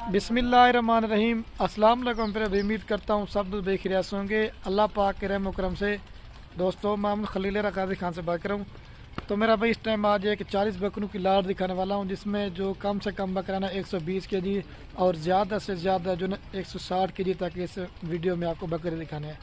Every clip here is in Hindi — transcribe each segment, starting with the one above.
बिस्मिल्लाहिर्रहमानिर्रहीम। अस्सलाम वालेकुम। फिर भी उम्मीद करता हूँ सब लोग बेखिरियात होंगे अल्लाह पाक के रहम करम से। दोस्तों मैं खलील रकाज़ी खान से बात कर रहा हूँ। तो मेरा भाई इस टाइम आज एक 40 बकरों की लाट दिखाने वाला हूँ, जिसमें जो कम से कम बकरा ना 120 केजी और ज़्यादा से ज़्यादा जो ना 160 केजी तक इस वीडियो में आपको बकरे दिखाने हैं।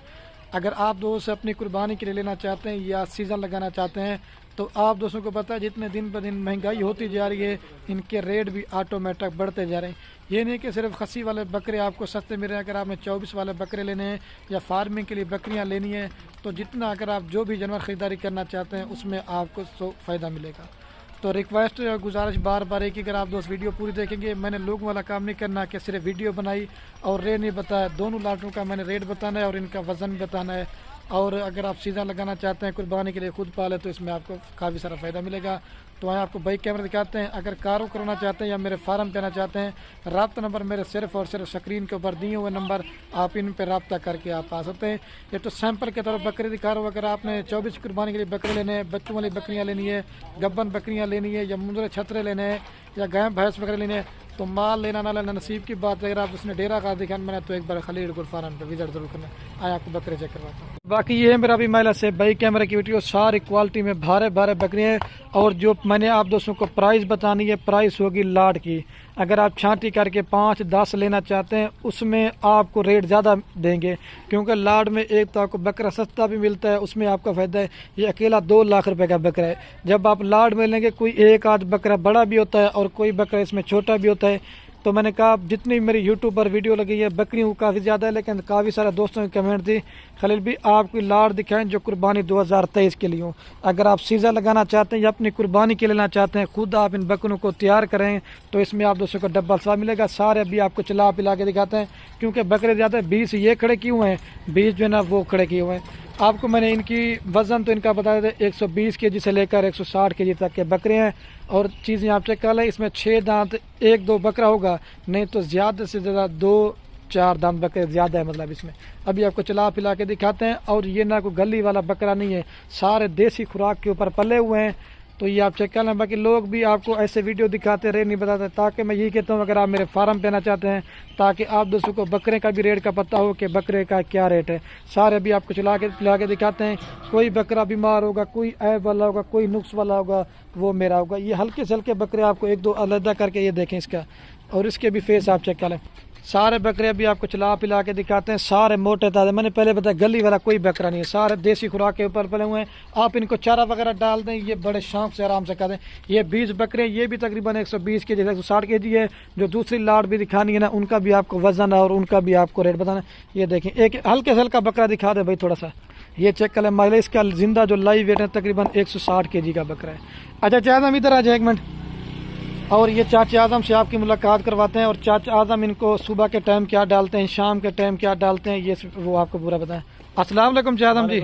अगर आप दोस्त अपनी कुर्बानी के लिए लेना चाहते हैं या सीज़न लगाना चाहते हैं तो आप दोस्तों को पता है जितने दिन ब दिन महंगाई होती जा रही है, इनके रेट भी ऑटोमेटिक बढ़ते जा रहे हैं। ये नहीं कि सिर्फ खसी वाले बकरे आपको सस्ते मिल रहे हैं। अगर आपने 24 वाले बकरे लेने हैं या फार्मिंग के लिए बकरियां लेनी है तो जितना अगर आप जो भी जानवर ख़रीदारी करना चाहते हैं उसमें आपको फ़ायदा मिलेगा। तो रिक्वेस्ट और गुजारिश बार बार है कि अगर आप दोस्त वीडियो पूरी देखेंगे, मैंने लोगों वाला काम नहीं करना कि सिर्फ वीडियो बनाई और रेट नहीं बताया। दोनों लाटों का मैंने रेट बताना है और इनका वज़न भी बताना है। और अगर आप सीधा लगाना चाहते हैं कुर्बानी के लिए खुद पाले तो इसमें आपको काफ़ी सारा फ़ायदा मिलेगा। तो आए आपको बाइक कैमरा दिखाते हैं। अगर कारों कराना चाहते हैं या मेरे फार्म पे आना चाहते हैं, रब्ता नंबर मेरे सिर्फ और सिर्फ स्क्रीन के ऊपर दिए हुए नंबर, आप इन पर रब्ता करके आप आ सकते हैं। ये तो सैंपल के तौर पर बकरे दिखा रहा हूँ। अगर आपने 24 कुर्बानी के लिए बकरे लेने हैं, बच्चों वाली बकरियाँ लेनी है, गब्बन बकरियाँ लेनी है या मुंदरे छतरे लेने हैं या गाय भैंस वगैरह लेने हैं तो माल लेना ना लेना नसीब की बात है। अगर आप उसने डेरा का दिखाना मैंने तो एक बार खलील फार्म पर विजिट जरूर करना। आए आपको बकरे चेक करवाता हूँ। बाकी ये है मेरा भी महिला से बाइक कैमरे की वीडियो, सारी क्वालिटी में भारे भारे बकरियाँ हैं। और जो मैंने आप दोस्तों को प्राइस बतानी है, प्राइस होगी लाट की। अगर आप छांटी करके 5-10 लेना चाहते हैं उसमें आपको रेट ज़्यादा देंगे, क्योंकि लाट में एक तो आपको बकरा सस्ता भी मिलता है, उसमें आपका फ़ायदा है। ये अकेला 2 लाख रुपए का बकरा है। जब आप लाट में लेंगे कोई एक आध बकरा बड़ा भी होता है और कोई बकरा इसमें छोटा भी होता है। तो मैंने कहा जितनी मेरी यूट्यूब पर वीडियो लगी है बकरियों काफ़ी ज़्यादा है, लेकिन काफ़ी सारे दोस्तों की कमेंट थी खलील भी आपकी लाट दिखाएं जो कुर्बानी 2023 के लिए हो। अगर आप सीज़ा लगाना चाहते हैं या अपनी कुर्बानी के लेना चाहते हैं, खुद आप इन बकरों को तैयार करें तो इसमें आप दोस्तों को डब्बा सा मिलेगा। सारे अभी आपको चला पिला के दिखाते हैं, क्योंकि बकरे ज़्यादा 20 ये खड़े किए हुए हैं, 20 जो है ना वो खड़े किए हुए हैं। आपको मैंने इनकी वज़न तो इनका बता देते 120 केजी से लेकर 160 केजी तक के बकरे हैं। और चीज़ें आप चेक कर लें, इसमें 6 दांत 1-2 बकरा होगा, नहीं तो ज़्यादा से ज़्यादा 2-4 दांत बकरे ज़्यादा है मतलब इसमें। अभी आपको चला पिला के दिखाते हैं। और ये ना कोई गली वाला बकरा नहीं है, सारे देसी खुराक के ऊपर पले हुए हैं। तो ये आप चेक कर लें। बाकी लोग भी आपको ऐसे वीडियो दिखाते रेट नहीं बताते, ताकि मैं यही कहता हूँ अगर आप मेरे फार्म पे आना चाहते हैं ताकि आप दोस्तों को बकरे का भी रेट का पता हो कि बकरे का क्या रेट है। सारे भी आपको चला के पिला के दिखाते हैं। कोई बकरा बीमार होगा, कोई ऐब वाला होगा, कोई नुक्स वाला होगा, वो मेरा होगा। ये हल्के से हल्के बकरे आपको 1-2 अलग करके ये देखें इसका, और इसके भी फेस आप चेक कर लें। सारे बकरे अभी आपको चला पिला के दिखाते हैं, सारे मोटे ताजे। मैंने पहले बताया गली वाला कोई बकरा नहीं है, सारे देसी खुराक के ऊपर पले हुए हैं। आप इनको चारा वगैरह डाल दें, ये बड़े शौक से आराम से कर दें। ये 20 बकरे, ये भी तकरीबन 120 के जी 160 के जी है। जो दूसरी लाट भी दिखानी है ना, उनका भी आपको वजन और उनका भी आपको रेट बताना। ये देखें एक हल्के से हल्का बकरा दिखा दे भाई थोड़ा सा, ये चेक कर लें। माइलेज इसका जिंदा जो लाइव वेट है तकरीबन 160 के जी का बकरा है। अच्छा चाचा हम इधर आ जाए 1 मिनट। और ये चाचा आजम से आपकी मुलाकात करवाते हैं। और चाचा आजम इनको सुबह के टाइम क्या डालते हैं, शाम के टाइम क्या डालते हैं, ये वो आपको पूरा बताएं। अस्सलाम वालेकुम चाचा आजम जी,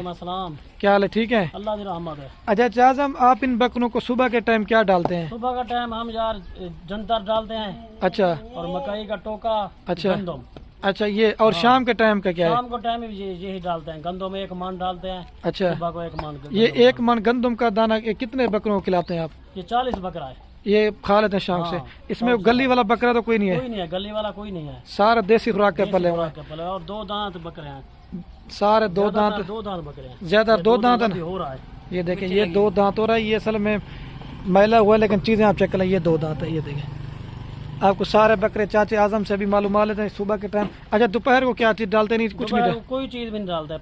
क्या हाल है? ठीक है, अल्लाह की रहमत है। अच्छा चाचा आजम आप इन बकरों को सुबह के टाइम क्या डालते हैं? सुबह का टाइम हम यार जंतर डालते हैं। अच्छा, और मकई का टोका। अच्छा गंदम। अच्छा ये और शाम के टाइम का क्या है? शाम को टाइम यही डालते हैं। गंदम 1 मन डालते हैं। अच्छा, सुबह को 1 मन। ये 1 मन गंदम का दाना कितने बकरों को खिलाते हैं आप? ये 40 बकरा है। ये खा लेते हैं शाम से। इसमें गली वाला बकरा तो कोई नहीं है? कोई नहीं है, गली वाला कोई नहीं है। सारा देसी खुराक के पले हुए। और 2 दांत बकरे हैं, सारे 2 दांत। 2 दांत बकरे हैं, ज्यादा 2 दांत हो रहा है। ये देखें ये 2 दांत हो रहा है। ये असल में मैला हुआ है, लेकिन चीजें आप चेक कर लें, ये 2 दांत है। ये देखें आपको सारे बकरे चाचे आजम से भी मालूम लेते हैं सुबह के टाइम। अच्छा दोपहर को क्या चीज डालते नहीं? कुछ नहीं, कोई चीज भी नहीं डालता है।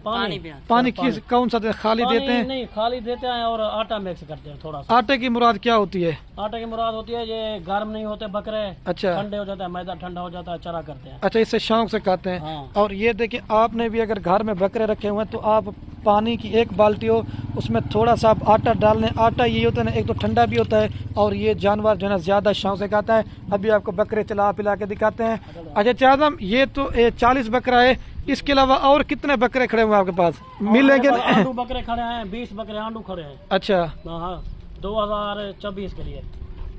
पानी कौन सा खाली देते हैं? नहीं खाली देते हैं और आटा मिक्स करते हैं थोड़ा सा। आटे की मुराद क्या होती है? आटे की मुराद होती है ये गर्म नहीं होते बकरे। अच्छा, ठंडे हो जाता है, मैदा ठंडा हो जाता है, चरा करते हैं। अच्छा, इससे शौक से खाते हैं। हाँ। और ये देखिए आपने भी अगर घर में बकरे रखे हुए हैं तो आप पानी की 1 बाल्टी हो, उसमें थोड़ा सा आप आटा डाल लें। आटा ये होता है ना, एक तो ठंडा भी होता है और ये जानवर जो है ना ज्यादा शौक से खाता है। अभी आपको बकरे चला पिला के दिखाते हैं। अच्छा चादम ये तो 40 बकरा है, इसके अलावा और कितने बकरे खड़े हुए आपके पास मिलेंगे? आंडू बकरे खड़े हैं, 20 बकरे आंडू खड़े हैं। अच्छा, हाँ 2024 के लिए।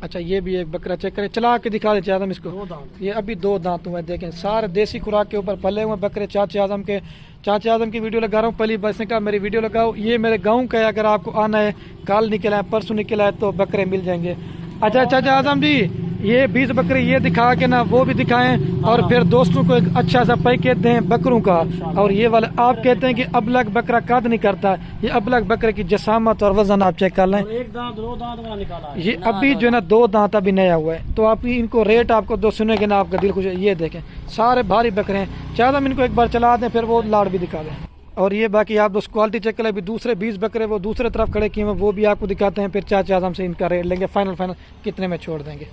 अच्छा ये भी एक बकरा चेक करें, चला के दिखा दे चादम इसको। 2 दांत। ये अभी 2 दांत हुए, देखें सारे देसी खुराक के ऊपर पले हुए बकरे चाचे आजम के। चाचा आजम की वीडियो लगा रहा हूँ, पहली बस ने कहा मेरी वीडियो लगाओ। ये मेरे गाँव का है, अगर आपको आना है, कल निकला है, परसों निकला है तो बकरे मिल जाएंगे। अच्छा चाचा आजम जी ये 20 बकरे ये दिखा के ना वो भी दिखाएं और फिर दोस्तों को एक अच्छा सा पैकेज दें बकरों का। और ये वाले आप कहते हैं कि अबलग बकरा कद नहीं करता, ये अबलग बकरे की जसामत और वजन आप चेक कर लें। एक दांत दो दांत वाला निकाला है, ये अभी जो है ना 2 दांत अभी नया हुआ है, तो आप इनको रेट आपको दो सुनेंगे ना आपका दिल खुश है। ये देखें सारे भारी बकरे हैं, चाहे हम इनको एक बार चला दें फिर वो लाड़ भी दिखा दें। और ये बाकी आप दोस्त क्वालिटी चेक करें, अभी दूसरे 20 बकरे वो दूसरे तरफ खड़े किए हैं वो भी आपको दिखाते हैं, फिर चाचा आजम से इनका रेट लेंगे, फाइनल कितने में छोड़ देंगे।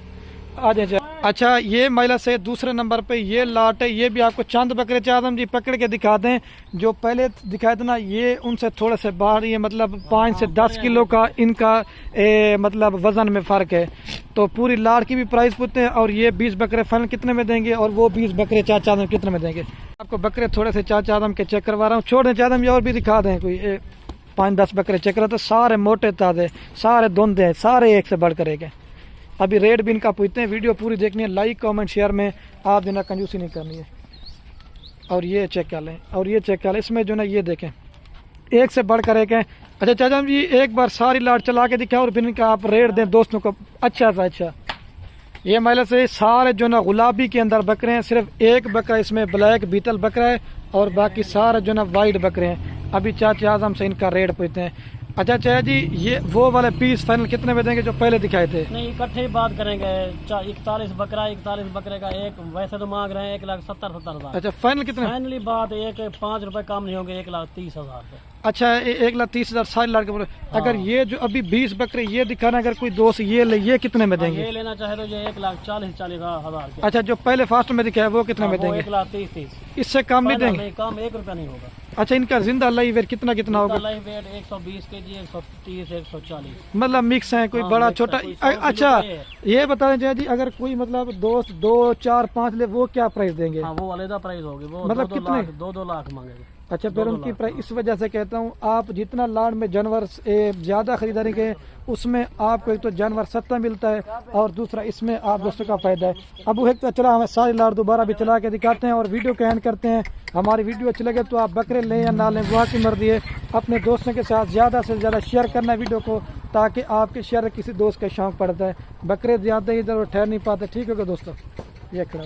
आ जाए। अच्छा ये महिला से दूसरे नंबर पे ये लाट है, ये भी आपको चंद बकरे चादम जी पकड़ के दिखाते हैं, जो पहले दिखाए थे ना ये उनसे थोड़े से बाहर, ये मतलब 5 से 10 किलो का इनका मतलब वजन में फर्क है। तो पूरी लाट की भी प्राइस पूछते हैं। और ये 20 बकरे फाइनल कितने में देंगे और वो 20 बकरे चाचा आदम कितने में देंगे। आपको बकरे थोड़े से चाचा आदम के चेक करवा रहा हूँ, छोड़ दें चाचा आदम और भी दिखा दें कोई 5-10 बकरे चेक करा, तो सारे मोटे ताजे, सारे धुंधे हैं, सारे एक से बढ़कर एक है। अभी रेट भी इनका पूछते हैं, वीडियो पूरी देखनी है, लाइक कमेंट शेयर में आप जो ना कंजूसी नहीं करनी है। और ये चेक कर लें, और ये चेक कर लें, इसमें जो ना ये देखें एक से बढ़कर एक है। अच्छा चाचा जी एक बार सारी लाट चला के दिखाओ और फिर इनका आप रेट दें दोस्तों को अच्छा सा। अच्छा ये महिला से सारे जो ना गुलाबी के अंदर बकरे हैं, सिर्फ एक बकरा इसमें ब्लैक बीतल बकरा है और बाकी सारे जो ना वाइट बकरे हैं। अभी चाचा आजम से इनका रेट पूछते हैं। अच्छा चाचा जी ये वो वाले पीस फाइनल कितने में देंगे जो पहले दिखाए थे। नहीं इकट्ठे ही बात करेंगे, 41 बकरा 41 बकरे का एक, वैसे तो मांग रहे हैं 1,70,000। अच्छा फाइनल कितने। फाइनली बात एक 5 रुपए कम नहीं होंगे, 1,30,000 पे। अच्छा 1,30,000 सारी लाट के बोले। अगर ये जो अभी 20 बकरे ये दिखाना, अगर कोई दोस्त ये ले, ये कितने में देंगे। ये लेना चाहे तो ये 1,40,000 के। अच्छा जो पहले फास्ट में दिखाया वो कितने में देंगे। 1,30,000। इससे कम नहीं देंगे। कम 1 रुपया नहीं होगा। अच्छा इनका जिंदा लाइव वेट कितना कितना होगा। लाइव वेट 120 kg, 130, 140 मतलब मिक्स है, कोई बड़ा छोटा। अच्छा ये बता दें जी अगर कोई मतलब दोस्त 2, 4, 5 ले वो क्या प्राइस देंगे। हाँ वो अलग प्राइस होगी, वो मतलब कितने 2-2 लाख मांगेंगे। अच्छा फिर उनकी प्राइस इस वजह से कहता हूँ आप जितना लाड़ में जानवर ज्यादा खरीदारी के उसमें आपको एक तो जानवर सस्ता मिलता है और दूसरा इसमें आप दोस्तों का फायदा है। अब वो एक तो चला हमें सारी लाड़ दोबारा भी चला के दिखाते हैं और वीडियो का एंड करते हैं। हमारी वीडियो अच्छी लगे तो आप बकरे लें या ना लें वो आपकी मर्जी है। अपने दोस्तों के साथ ज़्यादा से ज़्यादा शेयर करना है वीडियो को, ताकि आपके शेयर किसी दोस्त का शौक पड़ता है। बकरे ज़्यादा इधर ठहर नहीं पाते। ठीक होगा दोस्तों, ये खड़ा